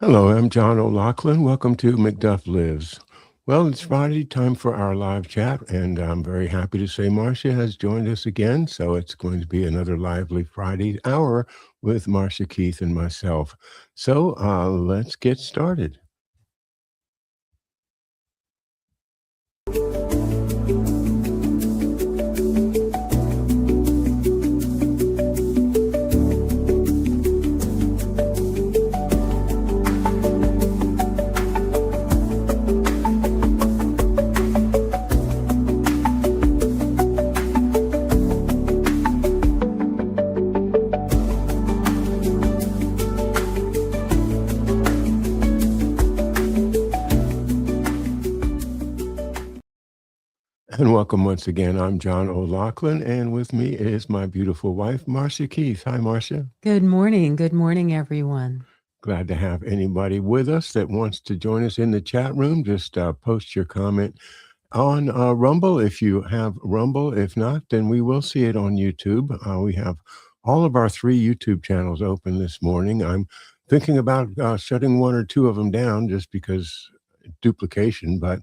Hello, I'm John O'Loughlin. Welcome to McDuff Lives. Well, it's Friday, time for our live chat, and I'm very happy to say Marcia has joined us again. So it's going to be another lively Friday hour with Marcia, Keith, and myself. So let's get started. And welcome once again. I'm John O'Loughlin, and with me is my beautiful wife, Marcia Keith. Hi, Marcia. Good morning. Good morning, everyone. Glad to have anybody with us that wants to join us in the chat room. Just post your comment on Rumble if you have Rumble. If not, then we will see it on YouTube. We have all of our 3 YouTube channels open this morning. I'm thinking about shutting 1 or 2 of them down just because duplication, but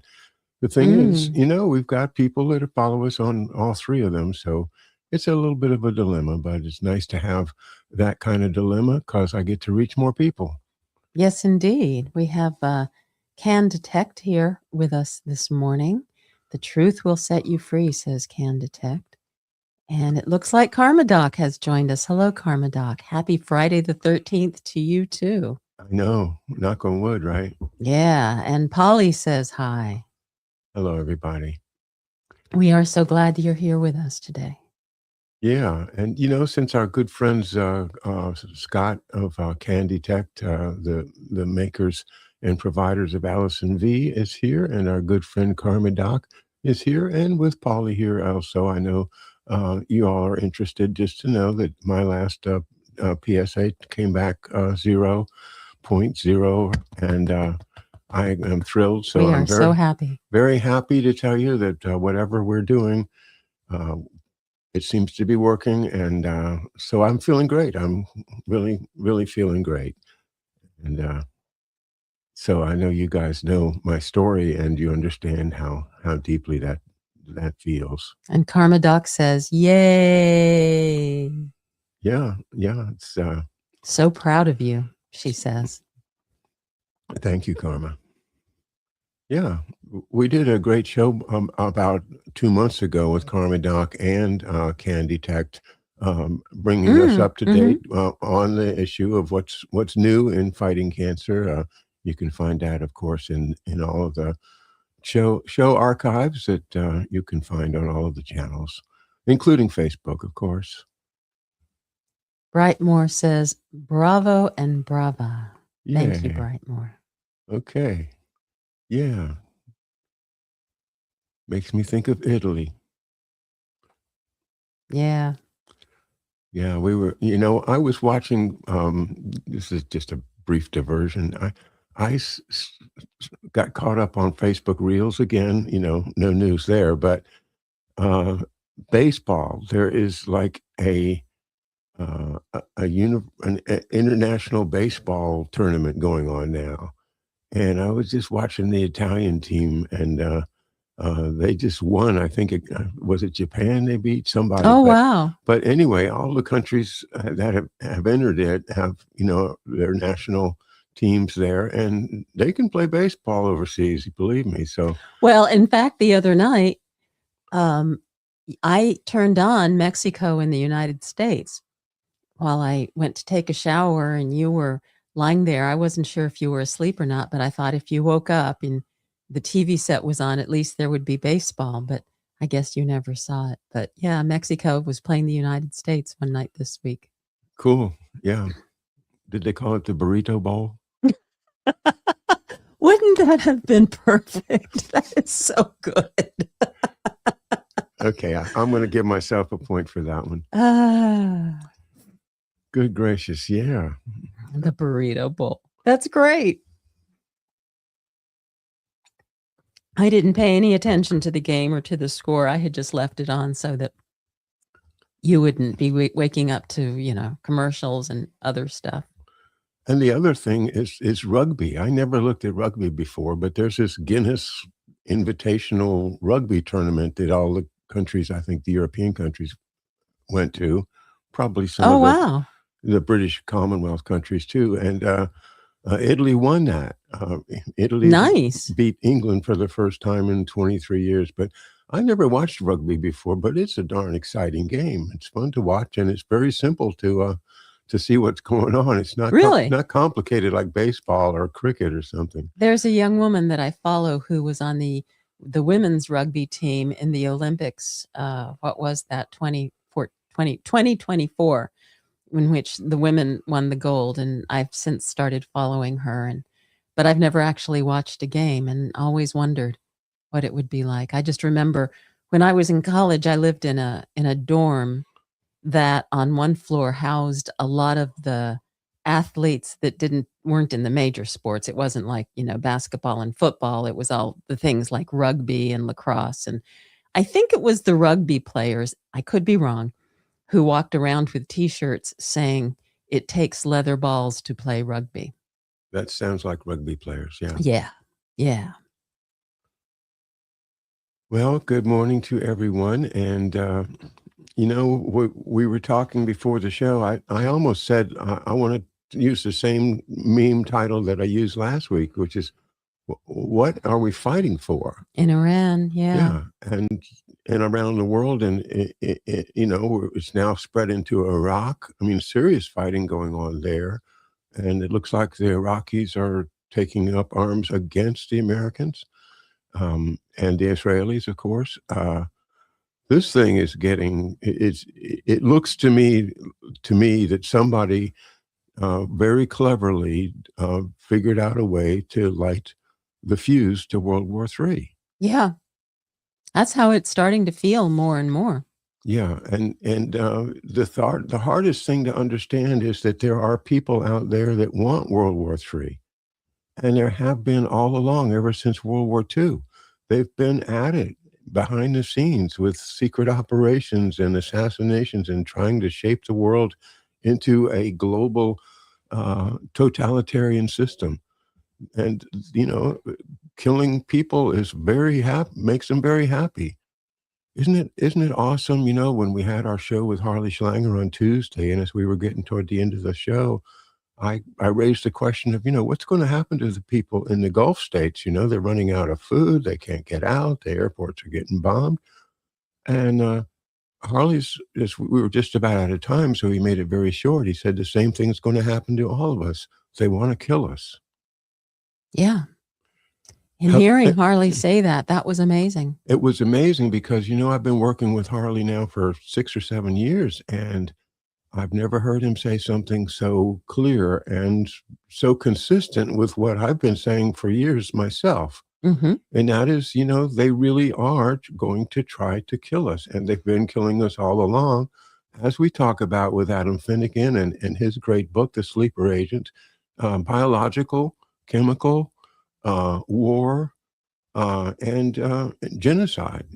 the thing is, we've got people that follow us on all 3 of them. So it's a little bit of a dilemma, but it's nice to have that kind of dilemma because I get to reach more people. Yes, indeed. We have Can Detect here with us this morning. The truth will set you free, says Can Detect. And it looks like Karma Doc has joined us. Hello, Karma Doc. Happy Friday the 13th to you, too. I know. Knock on wood, right? Yeah. And Polly says hi. Hello, everybody. We are so glad you're here with us today. Yeah. And, since our good friends, Scott of Can Detect, the makers and providers of Allison V is here, and our good friend Karma Doc is here, and with Polly here also. I know you all are interested just to know that my last PSA came back 0.0, and I am thrilled. So we are so happy. Very happy to tell you that whatever we're doing, it seems to be working. And so I'm feeling great. I'm really, really feeling great. And so I know you guys know my story and you understand how deeply that feels. And Karma Doc says, yay. Yeah. It's so proud of you, she says. Thank you, Karma. Yeah, we did a great show about 2 months ago with Karma Doc and Can Detect, bringing us up to date on the issue of what's new in fighting cancer. You can find that, of course, in all of the show archives that you can find on all of the channels, including Facebook, of course. Brightmore says, bravo and brava. Thank you, Brightmore. Okay. Yeah. Makes me think of Italy. Yeah. Yeah, we were, I was watching, this is just a brief diversion. I got caught up on Facebook Reels again, no news there, but baseball, there is like an international baseball tournament going on now. And I was just watching the Italian team, and they just won. I think was it Japan they beat somebody. Oh, wow. But anyway, all the countries that have entered it have, their national teams there, and they can play baseball overseas, believe me. So, well, in fact, the other night, I turned on Mexico and the United States while I went to take a shower, and you were lying there. I wasn't sure if you were asleep or not, but I thought if you woke up and the TV set was on, at least there would be baseball, but I guess you never saw it. But yeah, Mexico was playing the United States one night this week. Cool. Yeah. Did they call it the Burrito Bowl? Wouldn't that have been perfect? That is so good. Okay, I'm going to give myself a point for that one. Good gracious, yeah. The Burrito Bowl. That's great. I didn't pay any attention to the game or to the score. I had just left it on so that you wouldn't be waking up to, commercials and other stuff. And the other thing is rugby. I never looked at rugby before, but there's this Guinness Invitational Rugby tournament that all the countries, I think the European countries, went to, probably some Oh, of wow. the British Commonwealth countries too, and Italy won that. Italy Nice. beat England for the first time in 23 years. But I never watched rugby before, but it's a darn exciting game. It's fun to watch, and it's very simple to see what's going on. It's Really? not complicated like baseball or cricket or something. There's a young woman that I follow who was on the women's rugby team in the Olympics. What was that? 2024, in which the women won the gold, and I've since started following her, but I've never actually watched a game and always wondered what it would be like. I just remember when I was in college, I lived in a dorm that on one floor housed a lot of the athletes that weren't in the major sports. It wasn't like, basketball and football. It was all the things like rugby and lacrosse. And I think it was the rugby players, I could be wrong, who walked around with t-shirts saying it takes leather balls to play rugby. That sounds like rugby players. Yeah. Yeah. Yeah. Well, good morning to everyone. And, we were talking before the show. I almost said I want to use the same meme title that I used last week, which is, what are we fighting for? In Iran. Yeah. Yeah. And around the world. And, it's now spread into Iraq. I mean, serious fighting going on there. And it looks like the Iraqis are taking up arms against the Americans. And the Israelis, of course. This thing is it looks to me that somebody very cleverly figured out a way to light the fuse to World War III. Yeah. That's how it's starting to feel more and more. Yeah, and the hardest thing to understand is that there are people out there that want World War III. And there have been all along, ever since World War II. They've been at it behind the scenes with secret operations and assassinations and trying to shape the world into a global totalitarian system. And, killing people is makes them very happy. Isn't it awesome? When we had our show with Harley Schlanger on Tuesday, and as we were getting toward the end of the show, I raised the question of, what's going to happen to the people in the Gulf states? They're running out of food. They can't get out. The airports are getting bombed. And we were just about out of time, so he made it very short. He said the same thing's going to happen to all of us. They want to kill us. Yeah. And hearing Harley say that was amazing. It was amazing because, I've been working with Harley now for 6 or 7 years, and I've never heard him say something so clear and so consistent with what I've been saying for years myself. Mm-hmm. And that is, they really are going to try to kill us. And they've been killing us all along, as we talk about with Adam Finnegan and his great book, The Sleeper Agent, biological, chemical, war, and genocide.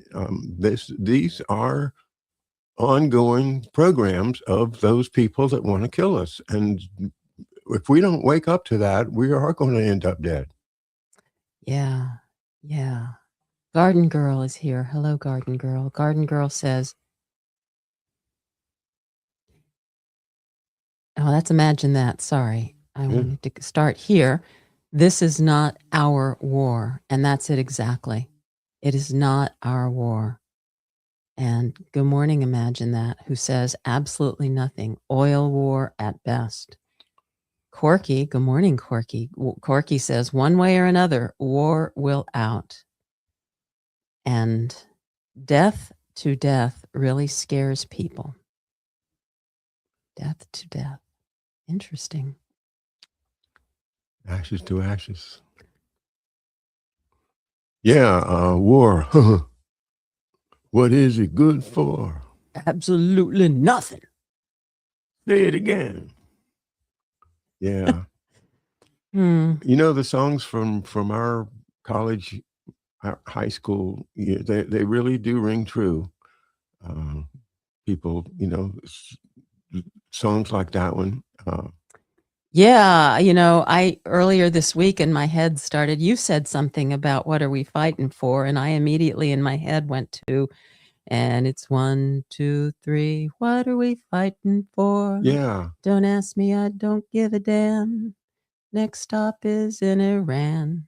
These are ongoing programs of those people that want to kill us. And if we don't wake up to that, we are going to end up dead. Yeah. Yeah. Garden Girl is here. Hello, Garden Girl. Garden Girl says, oh, that's Imagine That. Sorry. I wanted to start here. This is not our war. And that's it exactly. It is not our war. And good morning, Imagine That, who says absolutely nothing. Oil war at best. Corky, good morning, Corky. Corky says, one way or another, war will out. And death to death really scares people. Death to death. Interesting. Ashes to ashes. Yeah, war. What is it good for? Absolutely nothing. Say it again. Yeah. The songs from our college, our high school, they really do ring true. People, songs like that one. Yeah, I earlier this week in my head started, you said something about what are we fighting for, and I immediately in my head went to, and it's 1, 2, 3, what are we fighting for? Yeah. Don't ask me, I don't give a damn. Next stop is in Iran.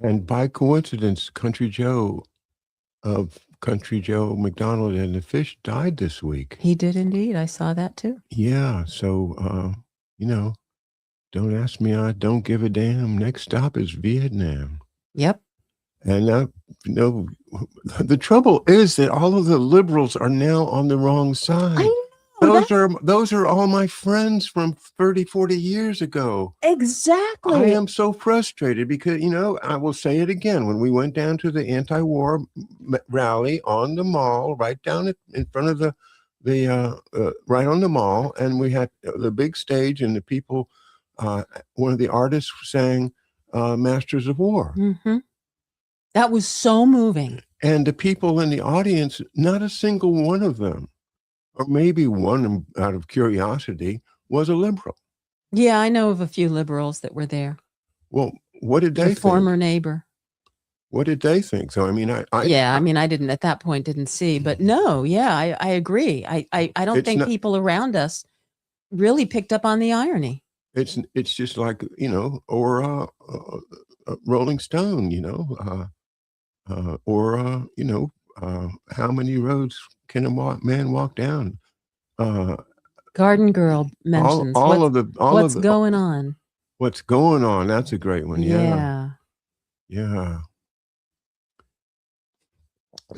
And by coincidence, Country Joe McDonald and the Fish died this week. He did indeed. I saw that too. Yeah. So, don't ask me, I don't give a damn. Next stop is Vietnam. Yep. And the trouble is that all of the liberals are now on the wrong side. I know. Those are all my friends from 30, 40 years ago. Exactly. I am so frustrated because, I will say it again. When we went down to the anti-war rally on the mall, right down in front of the right on the mall, and we had the big stage and the people, one of the artists sang Masters of War. Mm-hmm. That was so moving. And the people in the audience, not a single one of them, or maybe one out of curiosity, was a liberal. Yeah, I know of a few liberals that were there. Well, what did they think? Former neighbor. What did they think? So, I mean, I didn't at that point didn't see, but no, yeah, I agree. I don't think people around us really picked up on the irony. It's just like, or Rolling Stone, or how many roads can a man walk down? Garden Girl mentions what's going on. What's going on? That's a great one. Yeah. Yeah.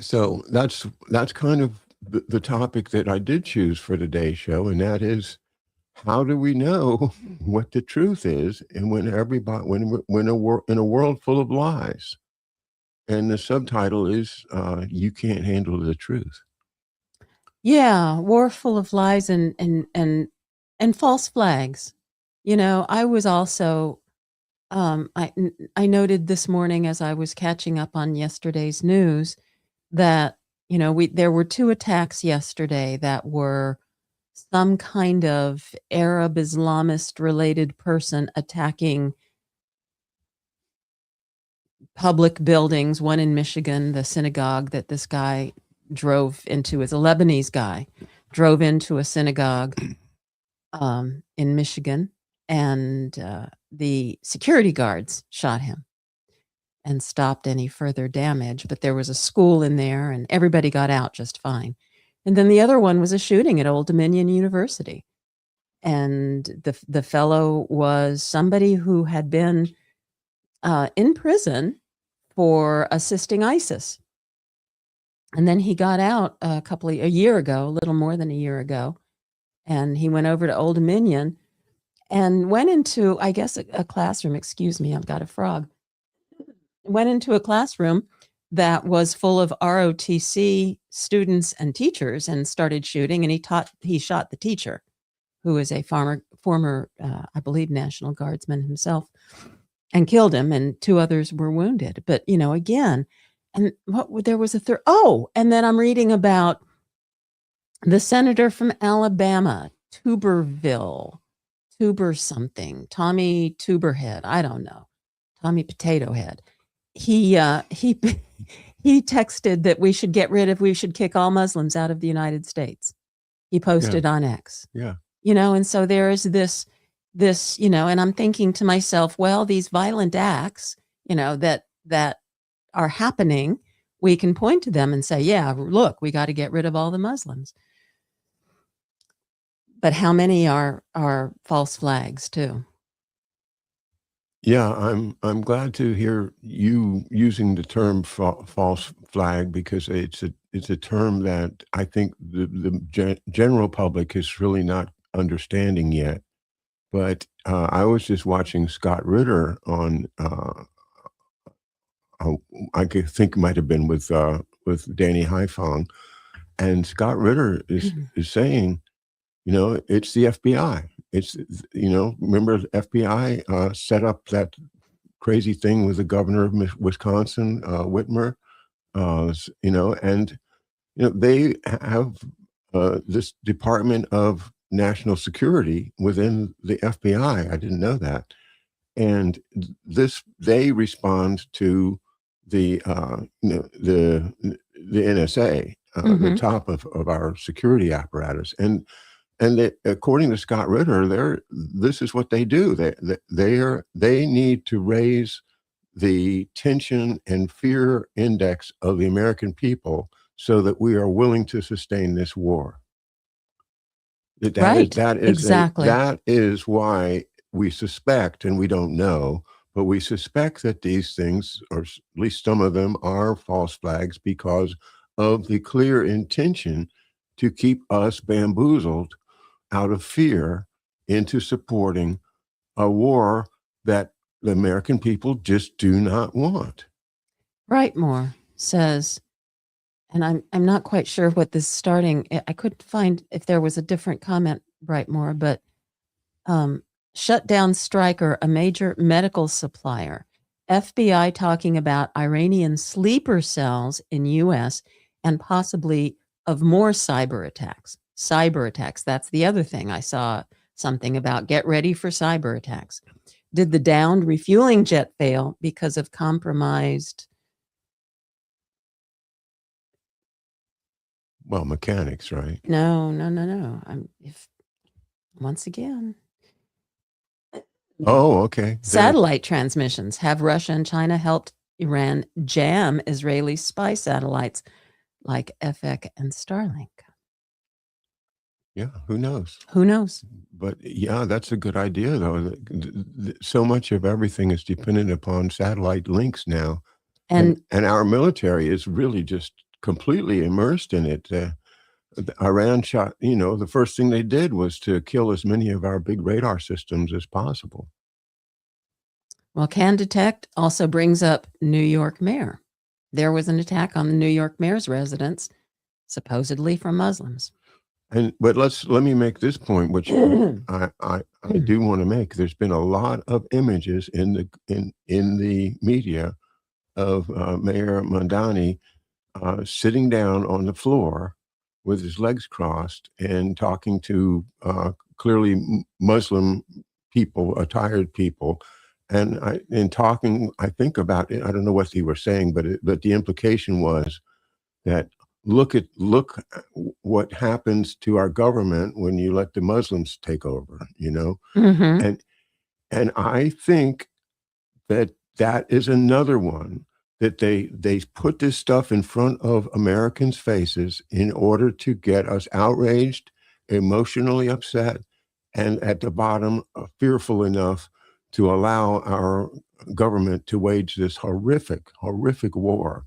So that's kind of the topic that I did choose for today's show, and that is, how do we know what the truth is, and when in a world full of lies? And the subtitle is, you can't handle the truth. Yeah, war full of lies and false flags. I was also I noted this morning as I was catching up on yesterday's news that there were 2 attacks yesterday that were some kind of Arab Islamist related person attacking public buildings, one in Michigan, the synagogue that this guy drove into is a Lebanese guy, drove into a synagogue in Michigan, and the security guards shot him and stopped any further damage. But there was a school in there and everybody got out just fine. And then the other one was a shooting at Old Dominion University. And the fellow was somebody who had been in prison for assisting ISIS. And then he got out a year ago, a little more than a year ago, and he went over to Old Dominion and went into, I guess, a classroom. Excuse me, I've got a frog. Went into a classroom that was full of ROTC students and teachers and started shooting. And he shot the teacher, who is a former, I believe, National Guardsman himself, and killed him. And 2 others were wounded. But again, and there was a third. Oh, and then I'm reading about the senator from Alabama, Tuber something, Tommy Tuberhead. I don't know, Tommy Potato Head. He texted that we should kick all Muslims out of the United States. He posted on X. Yeah. And so there is this, and I'm thinking to myself, well, these violent acts, that are happening, we can point to them and say, yeah, look, we got to get rid of all the Muslims. But how many are false flags too? Yeah, I'm glad to hear you using the term false flag, because it's a term that I think the general public is really not understanding yet. But I was just watching Scott Ritter on, I think it might have been with Danny Haiphong, and Scott Ritter is saying, it's the FBI. It's, remember the FBI set up that crazy thing with the governor of Wisconsin, Whitmer, and they have this Department of national security within the FBI. I didn't know that. And they respond to the NSA, the top of our security apparatus, and according to Scott Ritter, this is what they do. They need to raise the tension and fear index of the American people so that we are willing to sustain this war. Exactly. That is why we suspect, and we don't know, but we suspect that these things, or at least some of them, are false flags because of the clear intention to keep us bamboozled out of fear into supporting a war that the American people just do not want. Brightmore says, and I'm not quite sure what this starting. I couldn't find if there was a different comment, Brightmore, but shut down Stryker, a major medical supplier. FBI talking about Iranian sleeper cells in U.S. and possibly of more cyber attacks. Cyber attacks. That's the other thing I saw something about. Get ready for cyber attacks. Did the downed refueling jet fail because of compromised? Well, mechanics, right? No. Once again. Oh, okay. Satellite transmissions. Have Russia and China helped Iran jam Israeli spy satellites like FX and Starlink? Yeah, who knows? Who knows? But yeah, that's a good idea, though. So much of everything is dependent upon satellite links now. And our military is really just completely immersed in it. Iran shot, the first thing they did was to kill as many of our big radar systems as possible. Well, Can Detect also brings up New York mayor. There was an attack on the New York mayor's residence, supposedly from Muslims. But let me make this point, which I do want to make. There's been a lot of images in the media of Mayor Mamdani sitting down on the floor with his legs crossed and talking to clearly Muslim people, attired people, and talking. I think about it. I don't know what they were saying, but the implication was that look what happens to our government when you let the Muslims take over. And I think that is another one that they put this stuff in front of Americans' faces in order to get us outraged, emotionally upset, and at the bottom, fearful enough to allow our government to wage this horrific war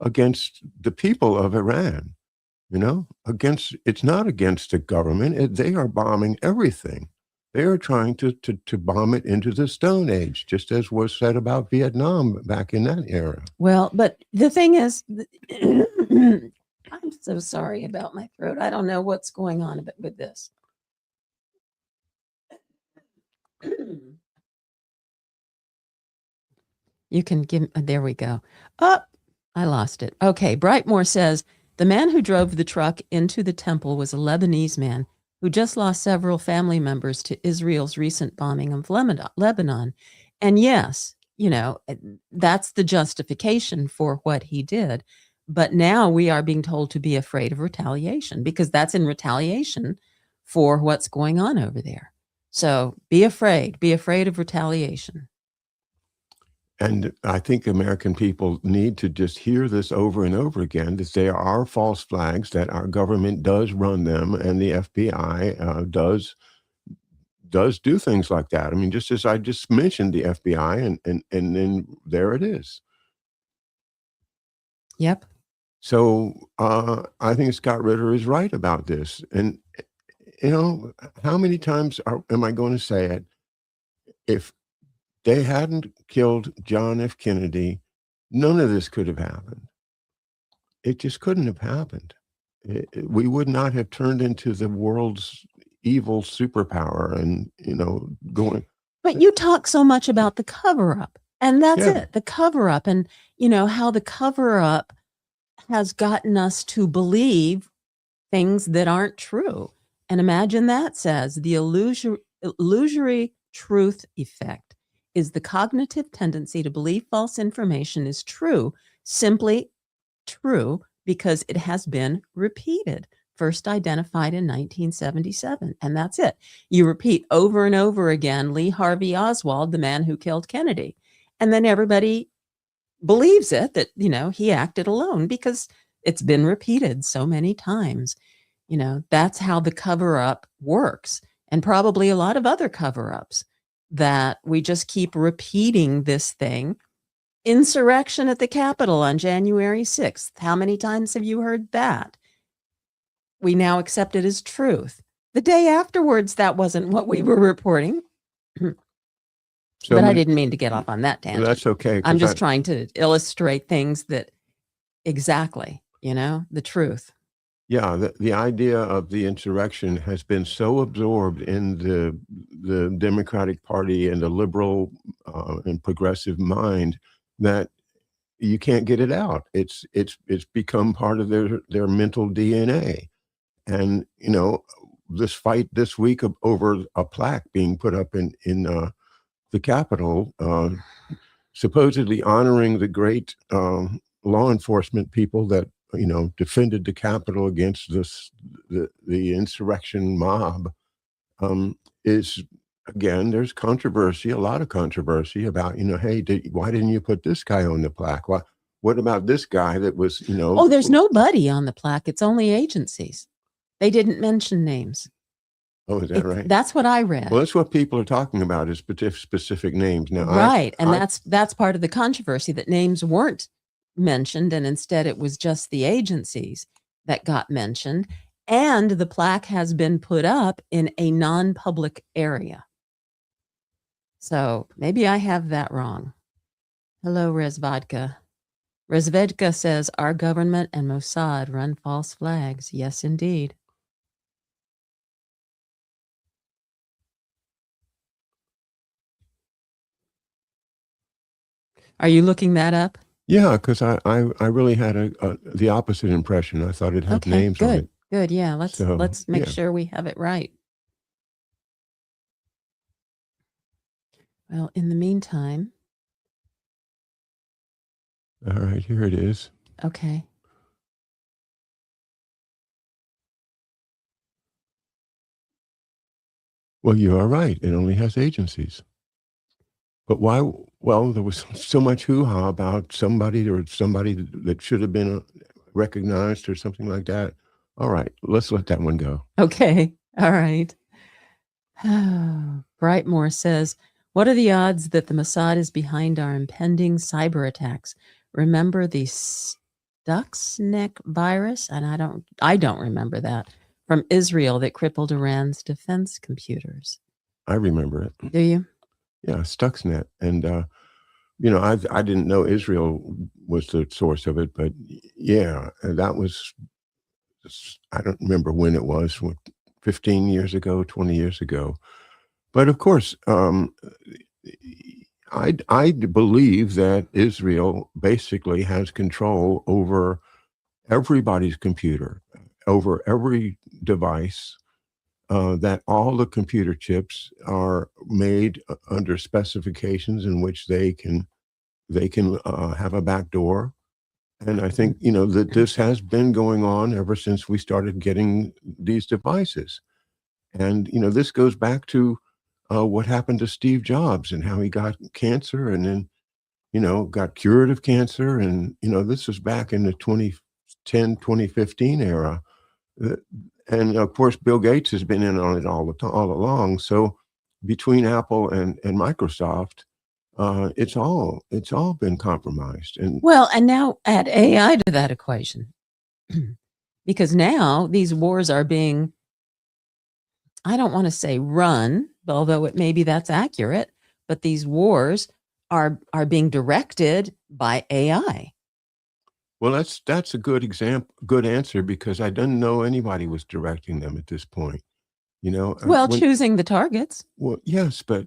against the people of Iran. It's not against the government. They are bombing everything. They are trying to bomb it into the Stone Age, just as was said about Vietnam back in that era. Well, but the thing is, I'm so sorry about my throat. I don't know what's going on with this. You can give, there we go. Oh, I lost it. Okay, Brightmore says, the man who drove the truck into the temple was a Lebanese man who just lost several family members to Israel's recent bombing of Lebanon. And yes, that's the justification for what he did. But now we are being told to be afraid of retaliation because that's in retaliation for what's going on over there. So be afraid of retaliation. And I think American people need to just hear this over and over again, that there are false flags, that our government does run them, and the FBI does do things like that. I mean, just as I just mentioned the FBI, and then there it is. Yep. So I think Scott Ritter is right about this. And, how many times am I going to say it? If they hadn't killed John F. Kennedy, none of this could have happened. It just couldn't have happened. We would not have turned into the world's evil superpower and, going. But you talk so much about the cover-up, and that's it, the cover-up, and, how the cover-up has gotten us to believe things that aren't true. And imagine that says the illusory truth effect is the cognitive tendency to believe false information is true, simply true because it has been repeated, first identified in 1977. And that's it. You repeat over and over again Lee Harvey Oswald, the man who killed Kennedy. And then everybody believes it that, he acted alone because it's been repeated so many times. That's how the cover up works. And probably a lot of other cover ups that we just keep repeating this thing. Insurrection at the Capitol on January 6th. How many times have you heard that? We now accept it as truth. The day afterwards, that wasn't what we were reporting. But I didn't mean to get off on that tangent. That's okay. I'm just trying to illustrate things that exactly, the truth. Yeah, the idea of the insurrection has been so absorbed in the Democratic Party and the liberal and progressive mind that you can't get it out. It's become part of their mental DNA. And this fight this week over a plaque being put up in the Capitol, supposedly honoring the great law enforcement people that defended the Capitol against the insurrection mob, is, again, there's controversy, a lot of controversy about, hey, why didn't you put this guy on the plaque? What about this guy that was, Oh, there's nobody on the plaque. It's only agencies. They didn't mention names. Oh, is that right? That's what I read. Well, that's what people are talking about, is specific names. Now, right. That's part of the controversy, that names weren't mentioned, and instead it was just the agencies that got mentioned, and the plaque has been put up in a non-public area. So maybe I have that wrong. Hello, Rezvodka. Rezvedka says our government and Mossad run false flags. Yes, indeed. Are you looking that up? Yeah, because I really had the opposite impression. I thought it had names on it. Good. Yeah, let's make sure we have it right. Well, in the meantime. All right, here it is. Okay. Well, you are right. It only has agencies. But why? Well, there was so much hoo-ha about somebody that should have been recognized or something like that. All right, let's let that one go. Okay. All right. Brightmore says, what are the odds that the Mossad is behind our impending cyber attacks? Remember the Stuxnet virus? And I don't remember that, from Israel, that crippled Iran's defense computers. I remember it. Do you? Yeah, Stuxnet. And, I didn't know Israel was the source of it, but yeah, that was, I don't remember when it was, 15 years ago, 20 years ago. But of course, I believe that Israel basically has control over everybody's computer, over every device, that all the computer chips are made under specifications in which they can have a back door. And I think, that this has been going on ever since we started getting these devices. And, this goes back to what happened to Steve Jobs and how he got cancer and then, got cured of cancer. And, this was back in the 2010, 2015 era. And of course, Bill Gates has been in on it all along. So between Apple and Microsoft, it's all been compromised. And now add AI to that equation, because now these wars are being, I don't want to say run, although maybe that's accurate, but these wars are being directed by AI. Well, that's a good answer, because I didn't know anybody was directing them at this point. Choosing the targets. Well, yes, but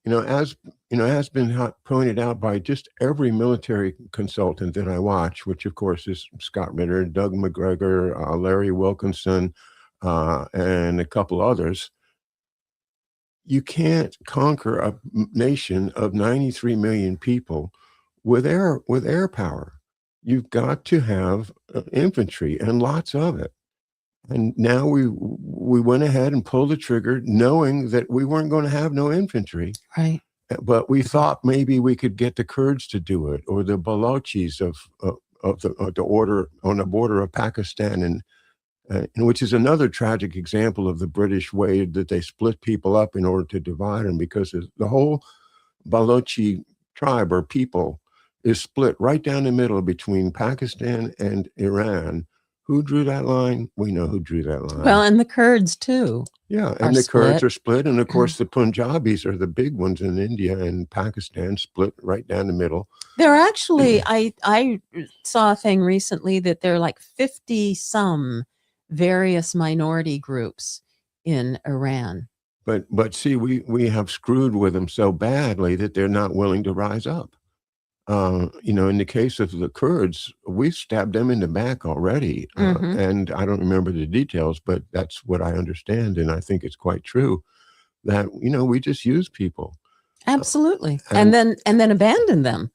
as has been pointed out by just every military consultant that I watch, which of course is Scott Ritter, Doug McGregor, Larry Wilkinson, and a couple others. You can't conquer a nation of 93 million people with air power. You've got to have infantry and lots of it. And now we went ahead and pulled the trigger, knowing that we weren't going to have no infantry. Right. But we thought maybe we could get the Kurds to do it, or the Balochis of the order on the border of Pakistan, and which is another tragic example of the British way that they split people up in order to divide them, because the whole Balochi tribe or people is split right down the middle between Pakistan and Iran. Who drew that line? We know who drew that line. Well, and the Kurds too. Yeah, and the Kurds are split, and of course the Punjabis are the big ones in India and Pakistan, split right down the middle. They're actually, I saw a thing recently that there are like 50 some various minority groups in Iran. But see, we have screwed with them so badly that they're not willing to rise up. In the case of the Kurds, we've stabbed them in the back already. And I don't remember the details, but that's what I understand. And I think it's quite true that, we just use people. Absolutely. And then abandon them.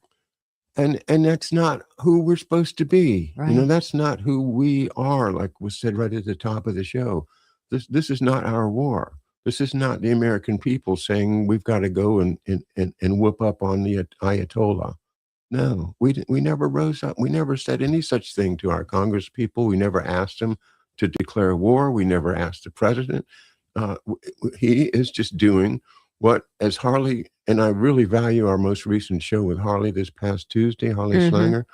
And that's not who we're supposed to be. Right. That's not who we are, like was said right at the top of the show. This is not our war. This is not the American people saying we've got to go and whoop up on the Ayatollah. No, we never rose up. We never said any such thing to our Congress people. We never asked them to declare war. We never asked the president. He is just doing what, as Harley, and I really value our most recent show with Harley this past Tuesday, Harley Schlanger.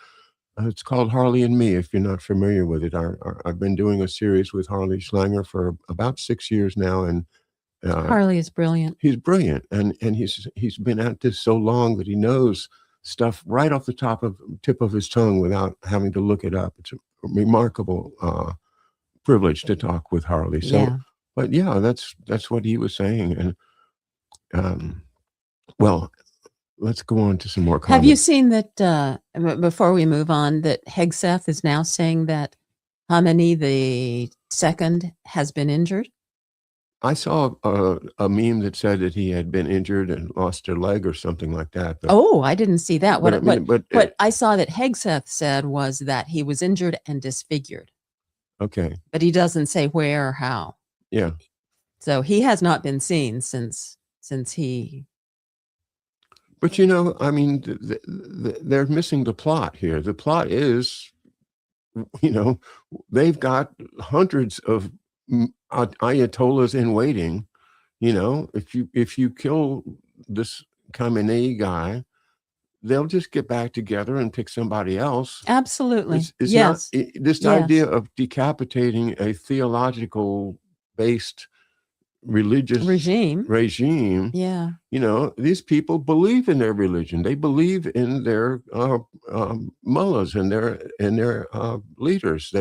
It's called Harley and Me, if you're not familiar with it. I've been doing a series with Harley Schlanger for about 6 years now, and Harley is brilliant. He's brilliant, and he's been at this so long that he knows stuff right off the tip of his tongue without having to look it up. It's a remarkable privilege to talk with Harley. So, yeah. But yeah, that's what he was saying. And well, let's go on to some more comments. Have you seen that, before we move on, that Hegseth is now saying that Khamenei the second has been injured? I saw a meme that said that he had been injured and lost a leg or something like that. But, I didn't see that. What I saw that Hegseth said was that he was injured and disfigured. Okay. But he doesn't say where or how. Yeah. So he has not been seen since he... But, they're missing the plot here. The plot is, they've got hundreds of Ayatollahs in waiting. If you kill this Khamenei guy, they'll just get back together and pick somebody else. Absolutely. It's yes. Not, this idea of decapitating a theological based religious regime. Yeah. These people believe in their religion. They believe in their mullahs and their leaders.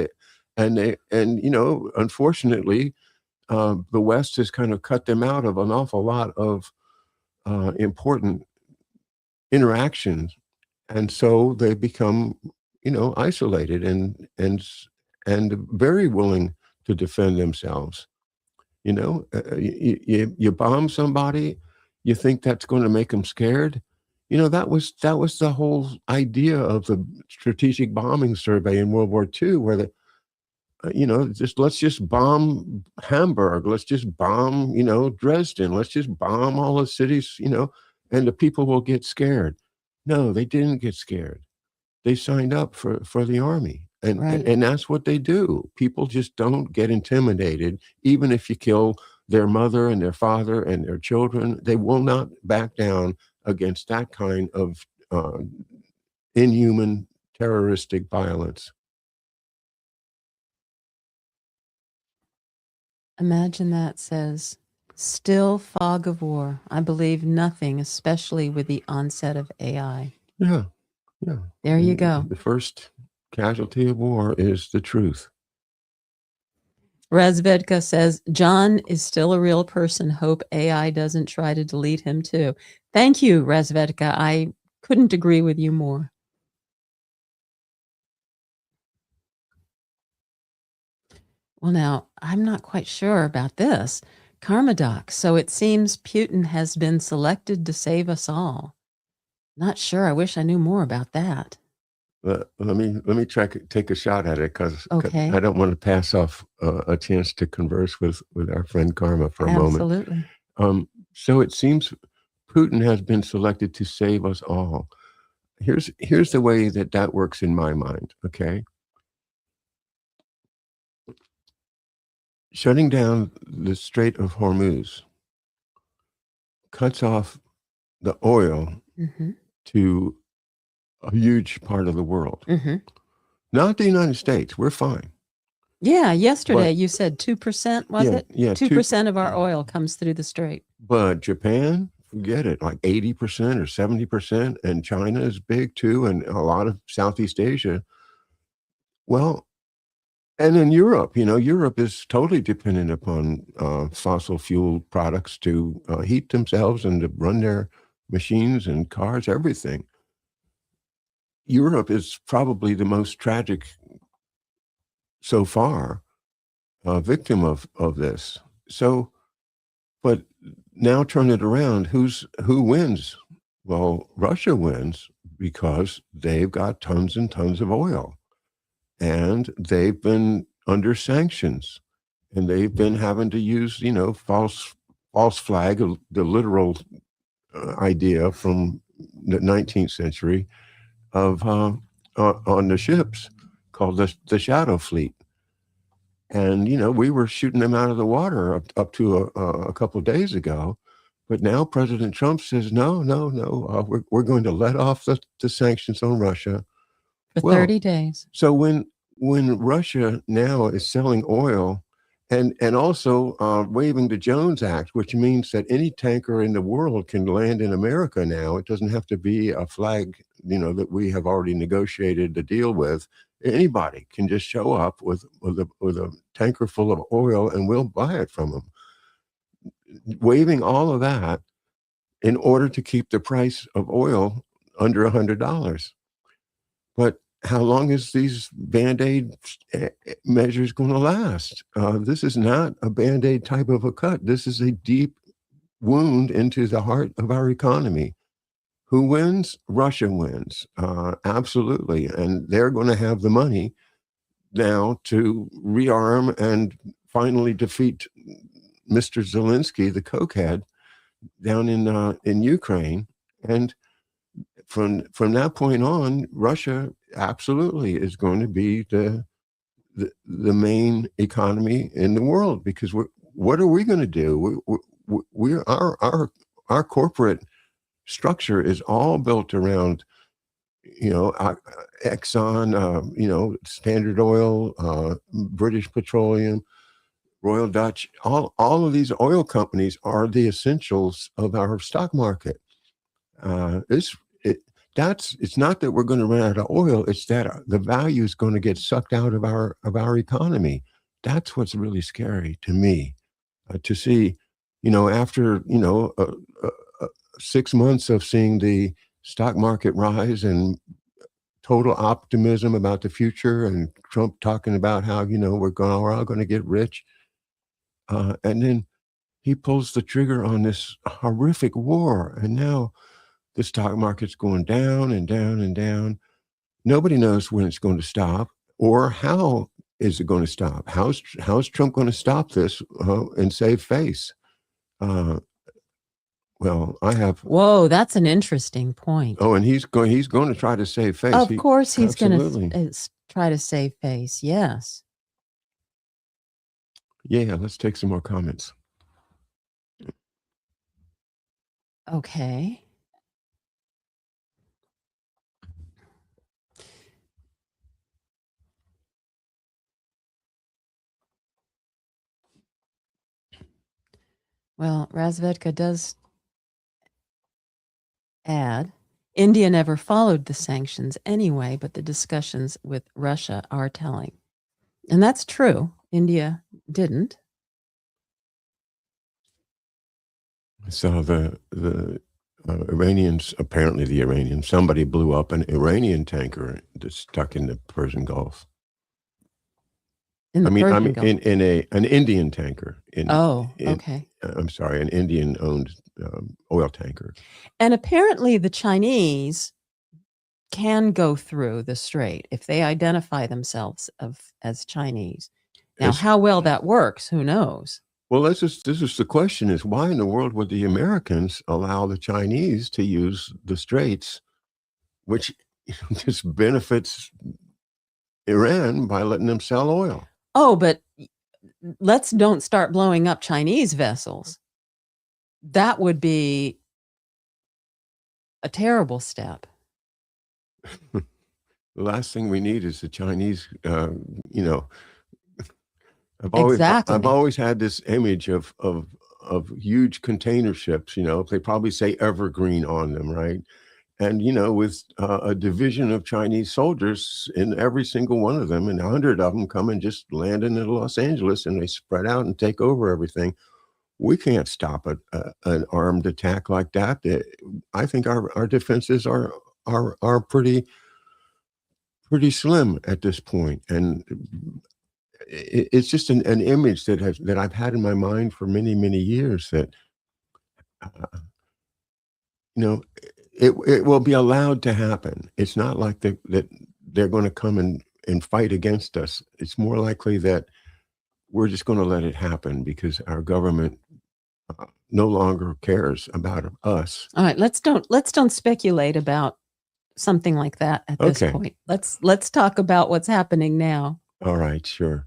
Unfortunately, the West has kind of cut them out of an awful lot of important interactions, and so they become, isolated and very willing to defend themselves. You bomb somebody, you think that's going to make them scared. That was the whole idea of the strategic bombing survey in World War II, where let's just bomb Hamburg, let's just bomb, Dresden, let's just bomb all the cities, and the people will get scared. No, they didn't get scared. They signed up for the army. And that's what they do. People just don't get intimidated. Even if you kill their mother and their father and their children, they will not back down against that kind of inhuman, terroristic violence. Imagine that says, still fog of war. I believe nothing, especially with the onset of AI. Yeah. There you go. The first casualty of war is the truth. Razvedka says, John is still a real person. Hope AI doesn't try to delete him too. Thank you, Razvedka. I couldn't agree with you more. Well, now, I'm not quite sure about this. Karmadoc. So it seems Putin has been selected to save us all. Not sure. I wish I knew more about that. Let me take a shot at it because Okay. I don't want to pass off a chance to converse with our friend Karma for a moment. Absolutely. So it seems Putin has been selected to save us all. Here's the way that works in my mind. Okay, shutting down the Strait of Hormuz cuts off the oil Mm-hmm. to a huge part of the world. Mm-hmm. Not the United States. We're fine. Yeah, yesterday you said 2%, was it? Yeah, 2% of our oil comes through the strait. But Japan, forget it, like 80% or 70%, and China is big too, and a lot of Southeast Asia. Well, and in Europe, Europe is totally dependent upon fossil fuel products to heat themselves and to run their machines and cars, everything. Europe is probably the most tragic so far victim of this. So, but now turn it around. Who wins? Well, Russia wins because they've got tons and tons of oil, and they've been under sanctions, and they've been having to use, false flag, the literal idea from the 19th century of on the ships called the Shadow Fleet. And, we were shooting them out of the water up to a couple of days ago. But now President Trump says, no, we're going to let off the sanctions on Russia. For 30 days. So when Russia now is selling oil and also waiving the Jones Act, which means that any tanker in the world can land in America now. It doesn't have to be a flag, that we have already negotiated the deal with. Anybody can just show up with a tanker full of oil and we'll buy it from them. Waiving all of that in order to keep the price of oil under $100. But how long is these Band-Aid measures going to last? This is not a Band-Aid type of a cut. This is a deep wound into the heart of our economy. Who wins? Russia wins, absolutely. And they're going to have the money now to rearm and finally defeat Mr. Zelensky, the cokehead, down in Ukraine. And from that point on, Russia absolutely is going to be the main economy in the world, because what are we going to do? Our corporate structure is all built around, Exxon, Standard Oil, British Petroleum, Royal Dutch. All of these oil companies are the essentials of our stock market. It's not that we're going to run out of oil. It's that the value is going to get sucked out of our economy. That's what's really scary to me, to see, after 6 months of seeing the stock market rise and total optimism about the future, and Trump talking about how we're all going to get rich, and then he pulls the trigger on this horrific war, and now the stock market's going down and down and down. Nobody knows when it's going to stop or how is it going to stop. How's Trump going to stop this and save face? Well, I have. Whoa, that's an interesting point. Oh, and he's going to try to save face. Of course, he's going to try to save face. Yes. Yeah, let's take some more comments. Okay. Well, Razvedka does add, India never followed the sanctions anyway, but the discussions with Russia are telling. And that's true. India didn't. So the Iranians, somebody blew up an Iranian tanker that's stuck in the Persian Gulf. In the I Persian mean, Gulf. in an Indian tanker. Oh, In okay. I'm sorry, an Indian-owned oil tanker. And apparently the Chinese can go through the strait if they identify themselves as Chinese. Now, It's, how well that works, who knows? well, this is the question: is why in the world would the Americans allow the Chinese to use the straits, which just benefits Iran by letting them sell oil? Oh, but let's don't start blowing up Chinese vessels. That would be a terrible step. The last thing we need is the Chinese. You know, I've Exactly. always had this image of huge container ships. You know, they probably say Evergreen on them, right? And you know, with a division of Chinese soldiers in every single one of them, and 100 of them come and just land in Los Angeles, and they spread out and take over everything. We can't stop an armed attack like that. I think our defenses are pretty slim at this point, and it's just an image that I've had in my mind for many years. That uh, you know, it will be allowed to happen. It's not like that they're going to come and fight against us. It's more likely that we're just going to let it happen because our government no longer cares about us. All right, let's don't speculate about something like that at this Okay. point. Let's talk about what's happening now. All right, sure.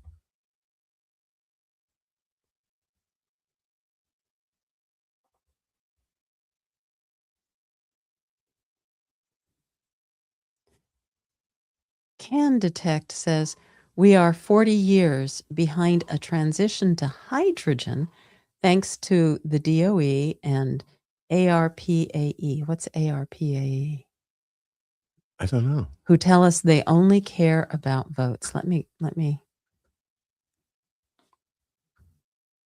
Can Detect says we are 40 years behind a transition to hydrogen thanks to the DOE and ARPAE. What's ARPAE? I don't know. Who tell us they only care about votes. Let me.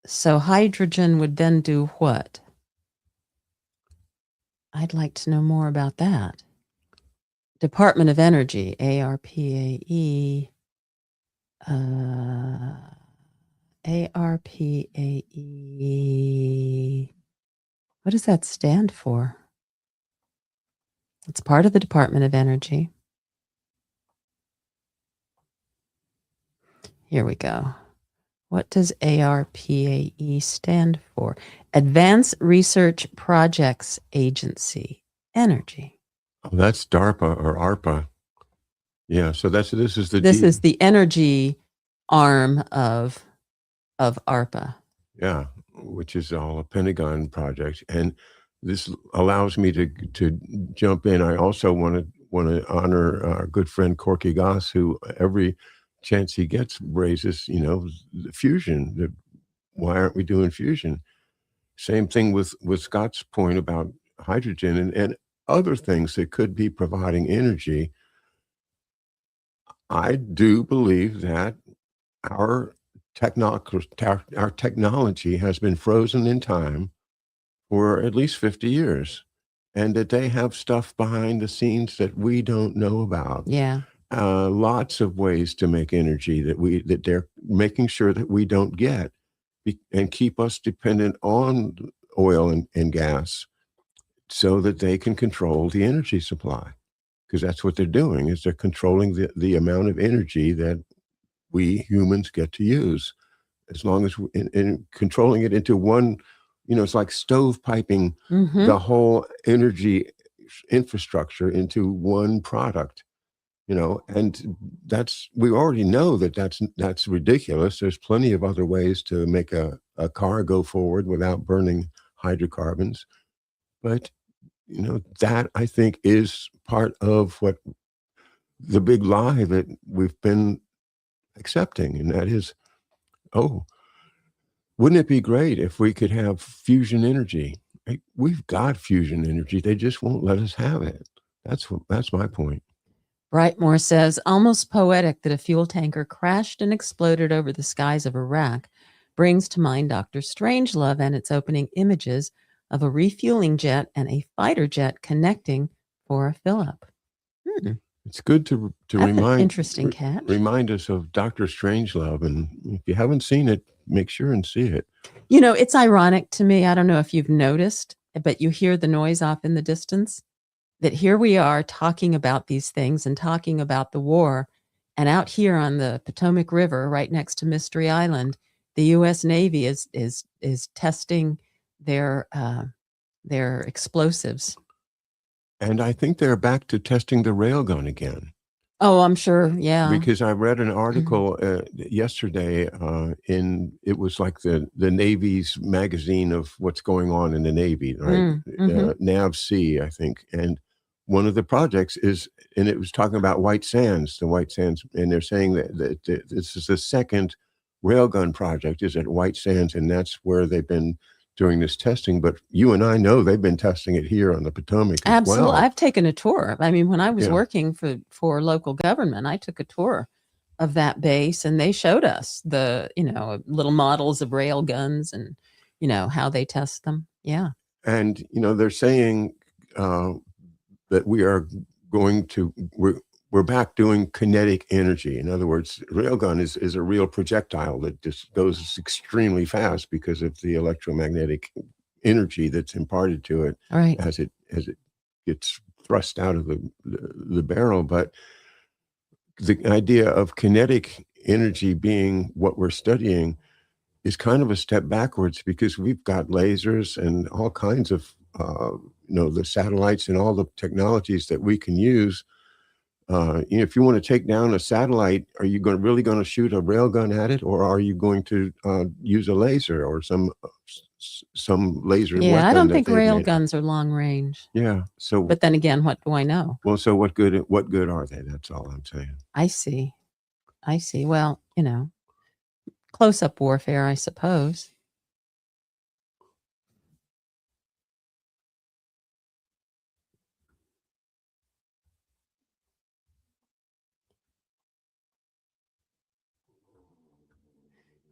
So hydrogen would then do what? I'd like to know more about that. Department of Energy, ARPAE. ARPAE. What does that stand for? It's part of the Department of Energy. Here we go. What does ARPAE stand for? Advanced Research Projects Agency, Energy. Oh, that's DARPA or ARPA. Yeah, so this is the energy arm of ARPA. Yeah, which is all a Pentagon project, and this allows me to jump in. I also want to honor our good friend Corky Goss, who every chance he gets raises, the fusion. Why aren't we doing fusion? Same thing with Scott's point about hydrogen and other things that could be providing energy. I do believe that our technology has been frozen in time for at least 50 years, and that they have stuff behind the scenes that we don't know about. Yeah. Lots of ways to make energy that they're making sure that we don't get and keep us dependent on oil and gas so that they can control the energy supply. Because that's what they're doing, is they're controlling the amount of energy that we humans get to use. As long as in controlling it into one, it's like stovepiping the whole energy infrastructure into one product, and we already know that's ridiculous. There's plenty of other ways to make a car go forward without burning hydrocarbons. But, that I think is part of what the big lie that we've been accepting. And that is, oh, wouldn't it be great if we could have fusion energy? We've got fusion energy. They just won't let us have it. That's my point. Brightmore says, almost poetic that a fuel tanker crashed and exploded over the skies of Iraq brings to mind Dr. Strangelove and its opening images of a refueling jet and a fighter jet connecting for a fill-up. It's good to That's an remind interesting catch. remind us of Dr. Strangelove, and if you haven't seen it, make sure and see it. You know, it's ironic to me. I don't know if you've noticed, but you hear the noise off in the distance. That here we are talking about these things and talking about the war, and out here on the Potomac River, right next to Mystery Island, the U.S. Navy is testing their explosives. And I think they're back to testing the railgun again. Oh, I'm sure. Yeah. Because I read an article yesterday it was like the Navy's magazine of what's going on in the Navy, right? NAVC, I think. And one of the projects is, and it was talking about white sands, the white sands, and they're saying that this is the second railgun project is at White Sands, and that's where they've been doing this testing. But you and I know they've been testing it here on the Potomac as Absolutely. well. I've taken a tour. I mean, when I was Yeah. working for local government, I took a tour of that base, and they showed us the, little models of rail guns and, how they test them. Yeah. And, they're saying that we're back doing kinetic energy. In other words, railgun is a real projectile that just goes extremely fast because of the electromagnetic energy that's imparted to it Right. as it gets thrust out of the barrel. But the idea of kinetic energy being what we're studying is kind of a step backwards, because we've got lasers and all kinds of the satellites and all the technologies that we can use. If you want to take down a satellite, are you really going to shoot a railgun at it, or are you going to use a laser or some laser weapon? Yeah, I don't think rail guns are long range. Yeah. So, but then again, what do I know? Well, so what good are they? That's all I'm saying. I see. Well, close-up warfare, I suppose.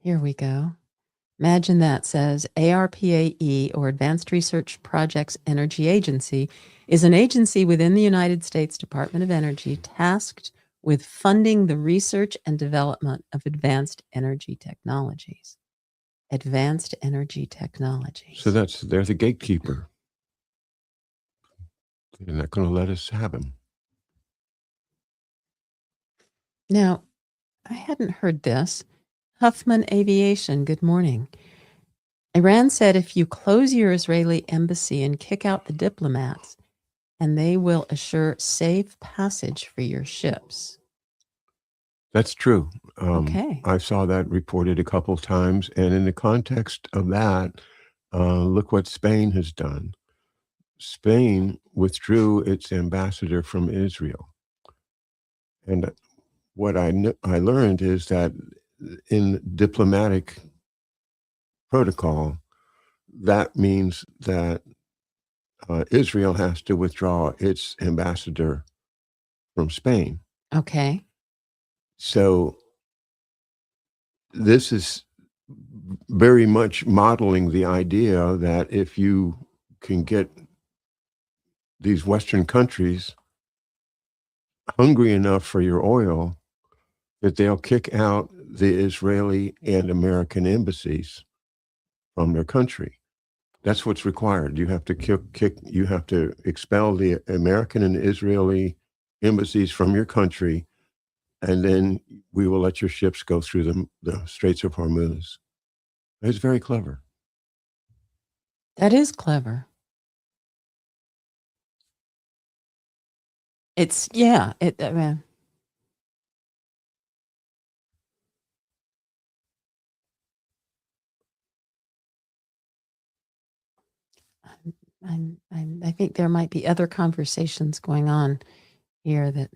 Here we go. Imagine that. Says ARPAE, or Advanced Research Projects Energy Agency, is an agency within the United States Department of Energy tasked with funding the research and development of advanced energy technologies. Advanced energy technologies. So they're the gatekeeper. They're not going to let us have them. Now, I hadn't heard this. Huffman Aviation, good morning. Iran said if you close your Israeli embassy and kick out the diplomats, and they will assure safe passage for your ships. That's true. Okay. I saw that reported a couple of times. And in the context of that, look what Spain has done. Spain withdrew its ambassador from Israel. And what I learned is that in diplomatic protocol, that means that Israel has to withdraw its ambassador from Spain. Okay. So this is very much modeling the idea that if you can get these Western countries hungry enough for your oil, that they'll kick out the Israeli and American embassies from their country. That's what's required. You have to you have to expel the American and Israeli embassies from your country, and then we will let your ships go through the Straits of Hormuz. It's very clever. That is clever. It's, yeah, I think there might be other conversations going on here that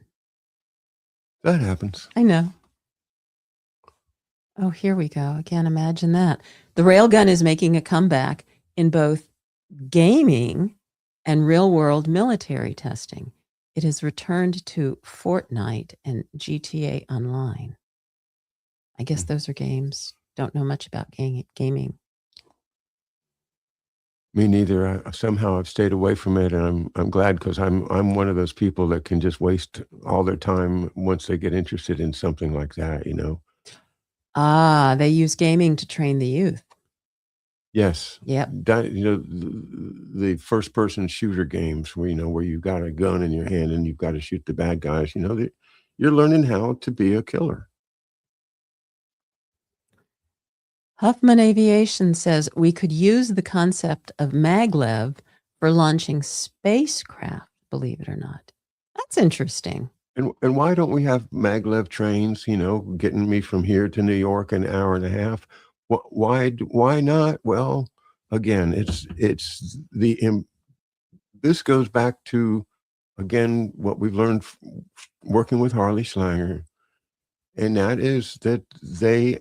happens. I know. Oh, here we go. Again, imagine that. The railgun is making a comeback in both gaming and real-world military testing. It has returned to Fortnite and GTA Online. I guess those are games. Don't know much about gaming. Me neither. Somehow I've stayed away from it, and I'm glad, because I'm one of those people that can just waste all their time once they get interested in something like that. Ah, they use gaming to train the youth. Yes, Yep. that the first person shooter games where you've got a gun in your hand and you've got to shoot the bad guys. You're learning how to be a killer. Huffman Aviation says we could use the concept of maglev for launching spacecraft, believe it or not. That's interesting. And why don't we have maglev trains? Getting me from here to New York an hour and a half. Why not? Well, again, this goes back to, again, what we've learned working with Harley Schlanger, and that is that they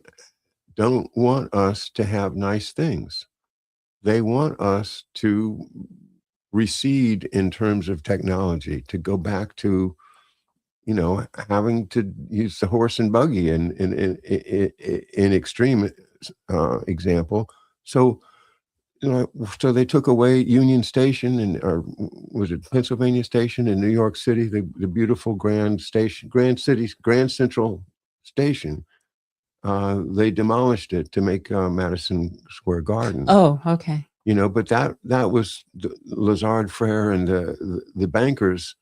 don't want us to have nice things. They want us to recede in terms of technology, to go back to having to use the horse and buggy in extreme example. So so they took away Union Station, or was it Pennsylvania Station in New York City, the beautiful Grand Central Station. They demolished it to make Madison Square Garden. Oh, okay. But that was the Lazard Frere and the bankers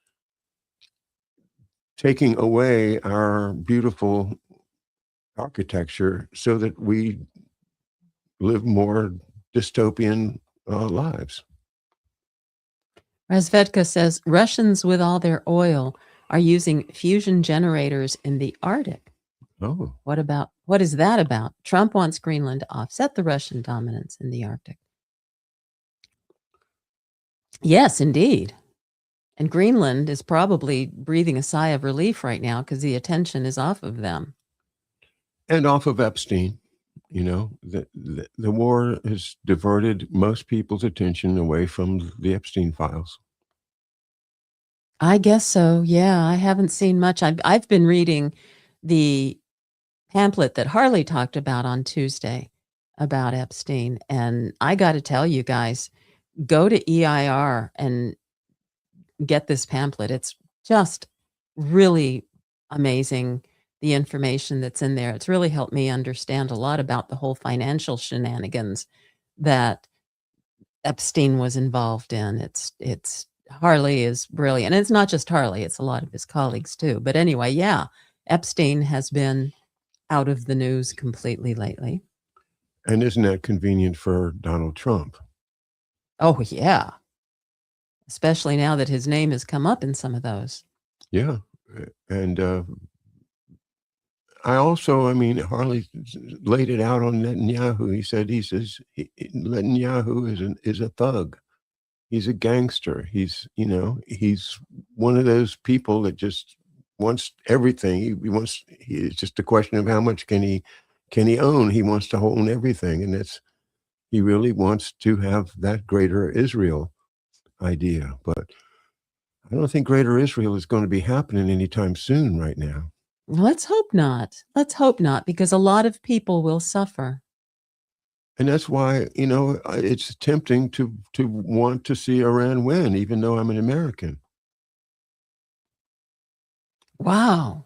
taking away our beautiful architecture so that we live more dystopian lives. Razvedka says Russians with all their oil are using fusion generators in the Arctic. Oh. What is that about? Trump wants Greenland to offset the Russian dominance in the Arctic. Yes, indeed. And Greenland is probably breathing a sigh of relief right now because the attention is off of them. And off of Epstein. The war has diverted most people's attention away from the Epstein files. I guess so. Yeah, I haven't seen much. I've been reading the pamphlet that Harley talked about on Tuesday about Epstein, and I got to tell you guys, go to EIR and get this pamphlet. It's just really amazing, the information that's in there. It's really helped me understand a lot about the whole financial shenanigans that Epstein was involved in. It's Harley is brilliant. And it's not just Harley, it's a lot of his colleagues too. But anyway, yeah, Epstein has been out of the news completely lately. And isn't that convenient for Donald Trump? Oh, yeah. Especially now that his name has come up in some of those. Yeah. And Harley laid it out on Netanyahu. He says Netanyahu is a thug. He's a gangster. He's one of those people that just wants everything. It's just a question of how much can he own. He wants to own everything. And he really wants to have that greater Israel idea. But I don't think greater Israel is going to be happening anytime soon right now. Let's hope not. Let's hope not, because a lot of people will suffer. And that's why, it's tempting to want to see Iran win, even though I'm an American. Wow.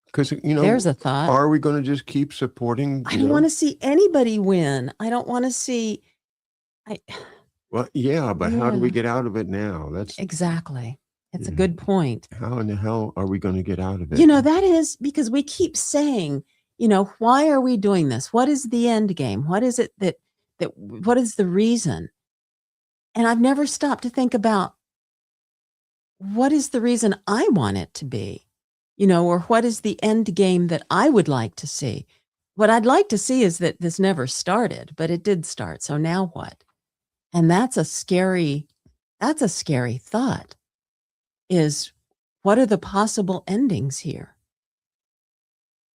Because, there's a thought. Are we going to just keep supporting? I don't want to see anybody win. I don't want to see. Well, yeah, but how do we get out of it now? That's exactly. It's a good point. How in the hell are we going to get out of it? That is because we keep saying, why are we doing this? What is the end game? What is it that what is the reason? And I've never stopped to think about what is the reason I want it to be, or what is the end game that I would like to see? What I'd like to see is that this never started, but it did start. So now what? And that's a scary thought, is what are the possible endings here?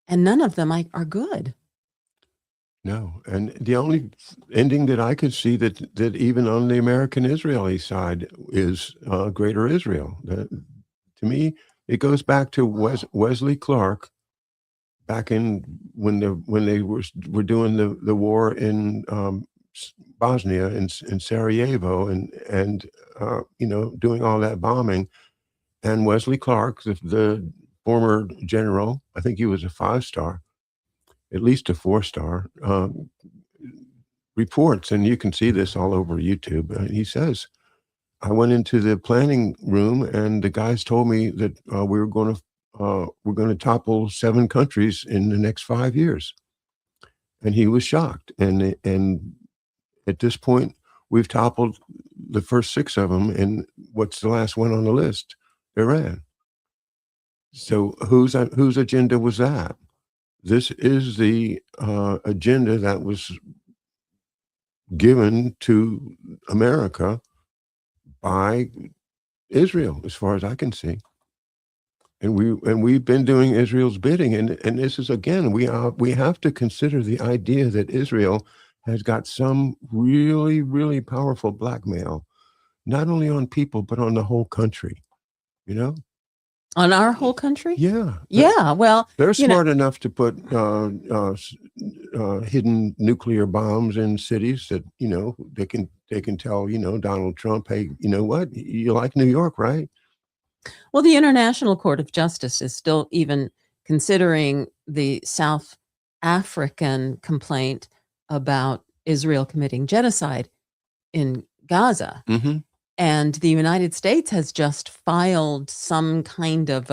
And none of them are good. No. And the only ending that I could see that even on the American Israeli side is greater Israel. To me, it goes back to Wesley Clark back in when they were doing the war in Bosnia and Sarajevo and doing all that bombing. And Wesley Clark, the former general, I think he was a 5-star, at least a 4-star, reports, and you can see this all over YouTube. He says, I went into the planning room, and the guys told me that we're going to topple 7 countries in the next 5 years, and he was shocked. And at this point, we've toppled the first 6 of them, and what's the last one on the list? Iran. So whose agenda was that? This is the agenda that was given to America by Israel, as far as I can see. And we've been doing Israel's bidding, and this is, again, we have to consider the idea that Israel has got some really, really powerful blackmail, not only on people but on the whole country. On our whole country? Yeah. Yeah. Well, They're smart enough to put hidden nuclear bombs in cities that, they can tell, Donald Trump, hey, you know what? You like New York, right? Well, the International Court of Justice is still even considering the South African complaint about Israel committing genocide in Gaza. Mm-hmm. And the United States has just filed some kind of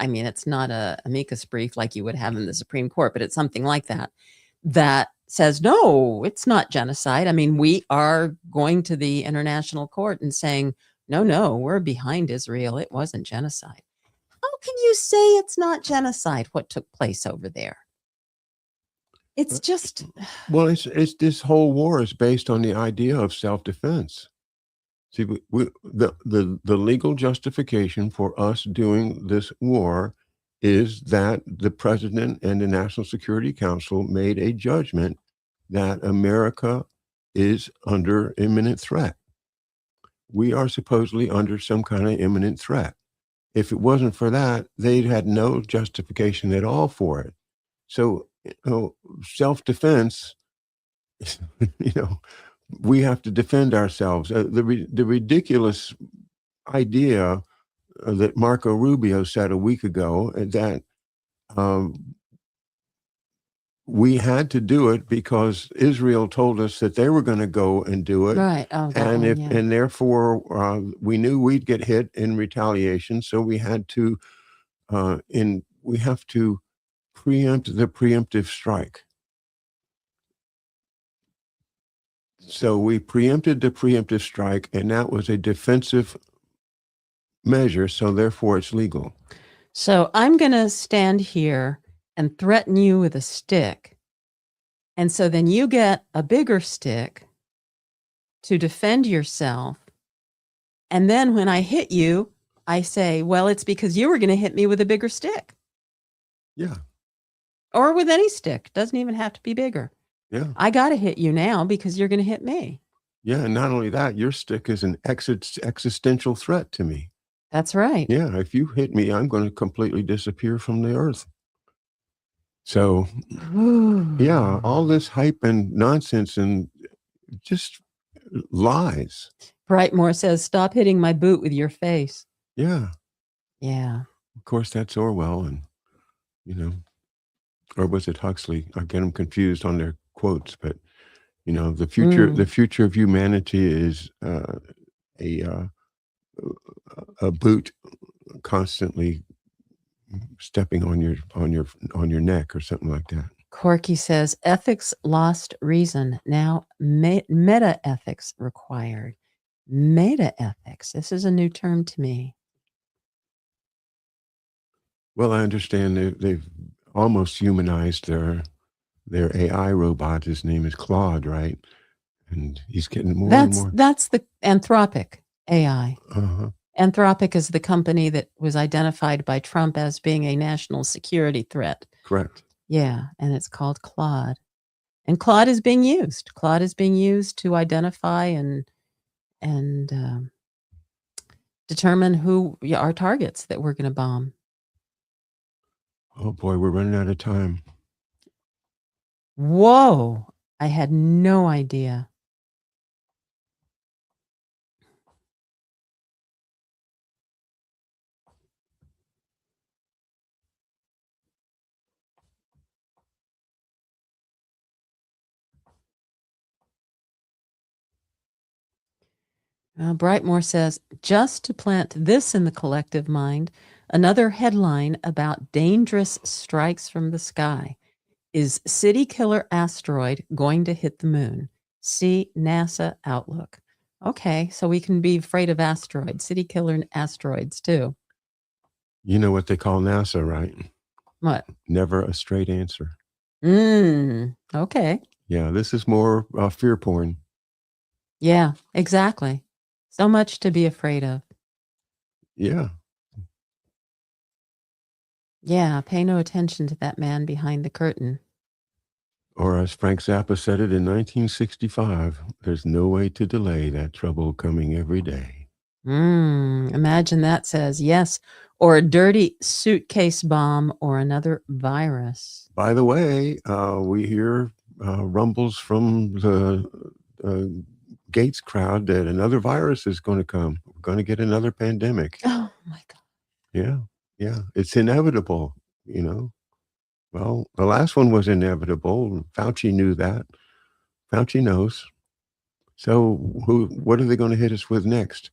it's not a amicus brief like you would have in the Supreme Court, but it's something like that says, no, it's not genocide. I mean, we are going to the International Court and saying, no, we're behind Israel. It wasn't genocide. How can you say it's not genocide, what took place over there? It's just... Well, it's this whole war is based on the idea of self-defense. See, the legal justification for us doing this war is that the president and the National Security Council made a judgment that America is under imminent threat. We are supposedly under some kind of imminent threat. If it wasn't for that, they'd had no justification at all for it. So, self-defense, we have to defend ourselves. The ridiculous idea that Marco Rubio said a week ago that we had to do it because Israel told us that they were going to go and do it, right? And therefore we knew we'd get hit in retaliation, so we had to preempt the preemptive strike. So we preempted the preemptive strike, and that was a defensive measure, so therefore it's legal. So I'm going to stand here and threaten you with a stick. And so then you get a bigger stick to defend yourself. And then when I hit you, I say, well, it's because you were going to hit me with a bigger stick. Yeah. Or with any stick. Doesn't even have to be bigger. Yeah. I got to hit you now because you're going to hit me. Yeah. And not only that, your stick is an existential threat to me. That's right. Yeah. If you hit me, I'm going to completely disappear from the earth. So, yeah, all this hype and nonsense and just lies. Brightmore says, stop hitting my boot with your face. Yeah. Yeah. Of course, that's Orwell and, or was it Huxley? I get them confused on their quotes, but, the future of humanity is a boot constantly stepping on your neck or something like that. Corky says ethics lost reason. Now meta ethics required. Meta ethics. This is a new term to me. Well, I understand they've almost humanized their AI robot. His name is Claude, right? And he's getting more and more. That's the Anthropic AI. Uh-huh. Anthropic is the company that was identified by Trump as being a national security threat. Correct. Yeah, and it's called Claude. And Claude is being used. Claude is being used to identify and determine who are targets that we're going to bomb. Oh boy, we're running out of time. Whoa. I had no idea. Brightmore says, just to plant this in the collective mind, another headline about dangerous strikes from the sky. Is city killer asteroid going to hit the moon? See NASA Outlook. Okay, so we can be afraid of asteroids, city killer asteroids too. You know what they call NASA, right? What? Never a straight answer. Okay. Yeah, this is more fear porn. Yeah, exactly. So much to be afraid of. Yeah. Yeah, pay no attention to that man behind the curtain. Or as Frank Zappa said it in 1965, there's no way to delay that trouble coming every day. Imagine that says yes, or a dirty suitcase bomb or another virus. By the way, we hear rumbles from the Gates crowd that another virus is going to come. We're going to get another pandemic. Oh my God. Yeah. Yeah. It's inevitable, you know. Well, the last one was inevitable. Fauci knew that. Fauci knows. So what are they going to hit us with next?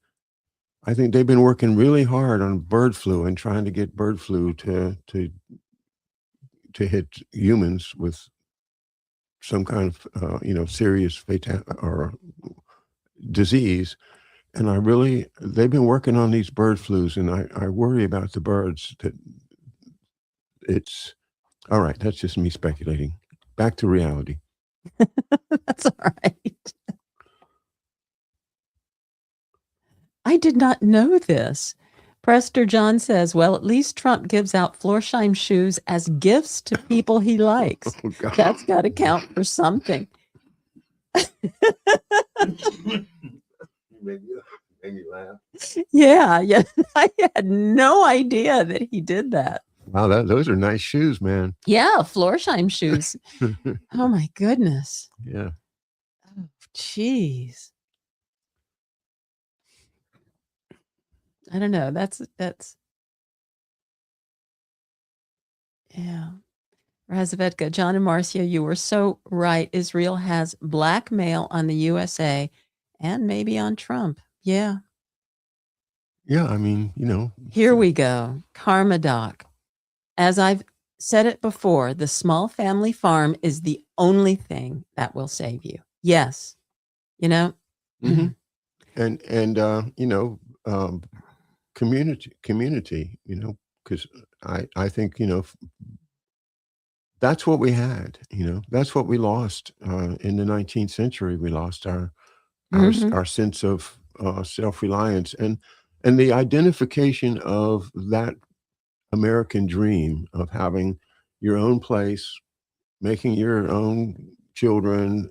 I think they've been working really hard on bird flu and trying to get bird flu to hit humans with some kind of serious or disease. And they've been working on these bird flus, and I worry about the birds that it's all right. That's just me speculating. Back to reality. That's all right. I did not know this. Prester John says, well, at least Trump gives out Florsheim shoes as gifts to people he likes. Oh, God. That's got to count for something. Made me laugh. Yeah. I had no idea that he did that. Wow, those are nice shoes, man. Yeah, Florsheim shoes. Oh my goodness. Yeah. Oh, jeez. I don't know. That's yeah. Razavetka, John and Marcia, you were so right. Israel has blackmail on the USA and maybe on Trump. Yeah. Yeah, I mean, Here we go. Karma Doc. As I've said it before, the small family farm is the only thing that will save you. Yes. Mm-hmm. And community, because I think, that's what we had, that's what we lost in the 19th century. We lost our sense of self-reliance and the identification of that American dream of having your own place, making your own children,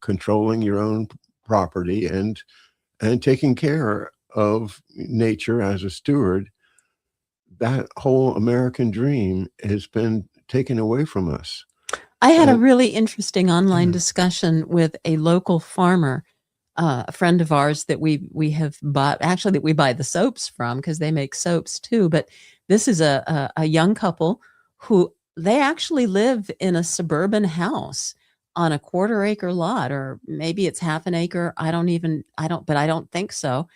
controlling your own property and taking care of nature as a steward. That whole American dream has been taken away from us. I had a really interesting online discussion with a local farmer, a friend of ours that we have bought, actually that we buy the soaps from because they make soaps too. But this is a young couple who they actually live in a suburban house on a 1/4 acre lot, or maybe it's half an acre. I don't think so.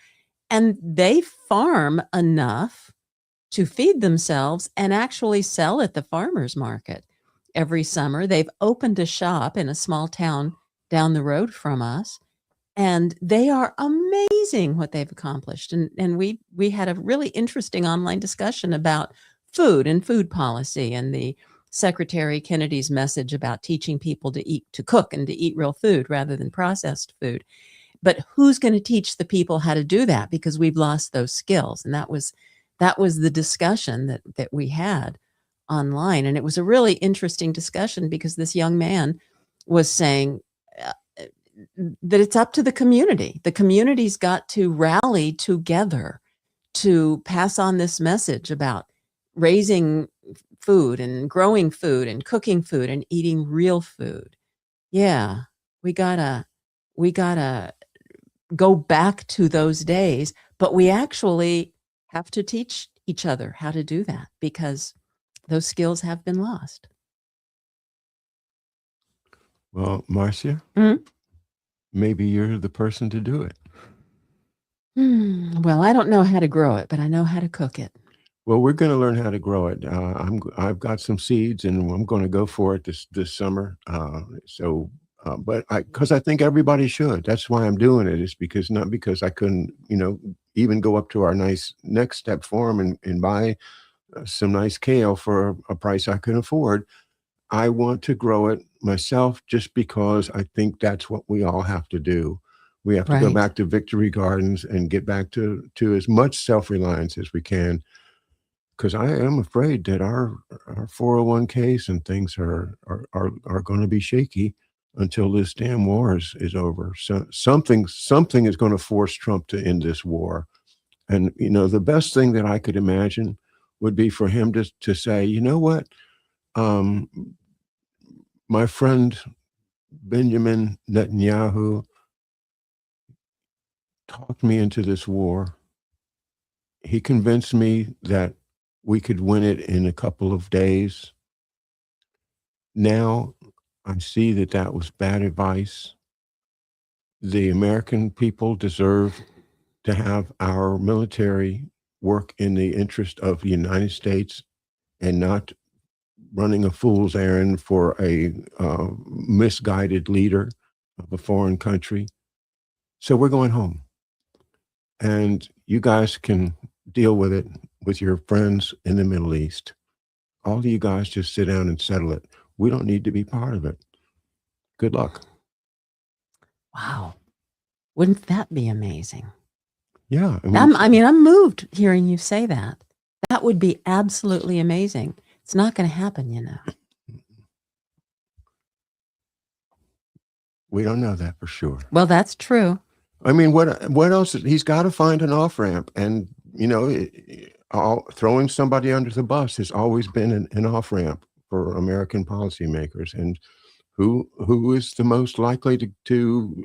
And they farm enough to feed themselves and actually sell at the farmer's market every summer. They've opened a shop in a small town down the road from us, and they are amazing what they've accomplished. And we had a really interesting online discussion about food and food policy and the Secretary Kennedy's message about teaching people to cook and to eat real food rather than processed food. But who's going to teach the people how to do that? Because we've lost those skills. And that was the discussion that we had online. And it was a really interesting discussion because this young man was saying that it's up to the community. The community's got to rally together to pass on this message about raising food and growing food and cooking food and eating real food. Yeah, we gotta go back to those days, but we actually have to teach each other how to do that because those skills have been lost. Well, Marcia, Mhm. maybe you're the person to do it. Well, I don't know how to grow it, but I know how to cook it. Well, we're going to learn how to grow it. I've got some seeds, and I'm going to go for it this summer. But because I think everybody should. That's why I'm doing it. Is because not because I couldn't, even go up to our nice next step farm and buy some nice kale for a price I can afford. I want to grow it myself just because I think that's what we all have to do. We have to go Right. back to Victory Gardens and get back to as much self-reliance as we can. Because I am afraid that our 401ks and things are going to be shaky until this damn war is over. So something is going to force Trump to end this war. And the best thing that I could imagine would be for him to say, you know what, um, my friend Benjamin Netanyahu talked me into this war. He convinced me that we could win it in a couple of days. Now I see that that was bad advice. The American people deserve to have our military work in the interest of the United States and not running a fool's errand for a misguided leader of a foreign country. So we're going home. And you guys can deal with it with your friends in the Middle East. All of you guys just sit down and settle it. We don't need to be part of it. Good luck. Wow. Wouldn't that be amazing? Yeah. I'm moved hearing you say that. That would be absolutely amazing. It's not going to happen. We don't know that for sure. Well, that's true. I mean, what else? He's got to find an off ramp, and throwing somebody under the bus has always been an off ramp for American policymakers. And who is the most likely to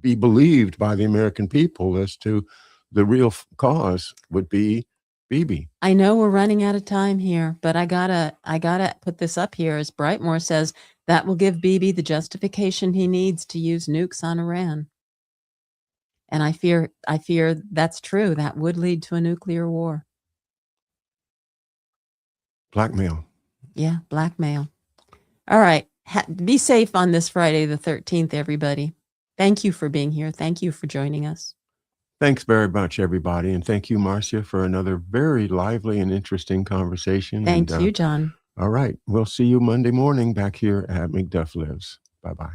be believed by the American people as to the real cause would be Bibi. I know we're running out of time here, but I gotta put this up here. As Brightmore says, that will give Bibi the justification he needs to use nukes on Iran. And I fear that's true. That would lead to a nuclear war. Blackmail. Yeah, blackmail. All right. Be safe on this Friday the 13th, everybody. Thank you for being here. Thank you for joining us. Thanks very much, everybody. And thank you, Marcia, for another very lively and interesting conversation. Thank you, John. All right. We'll see you Monday morning back here at McDuff Lives. Bye-bye.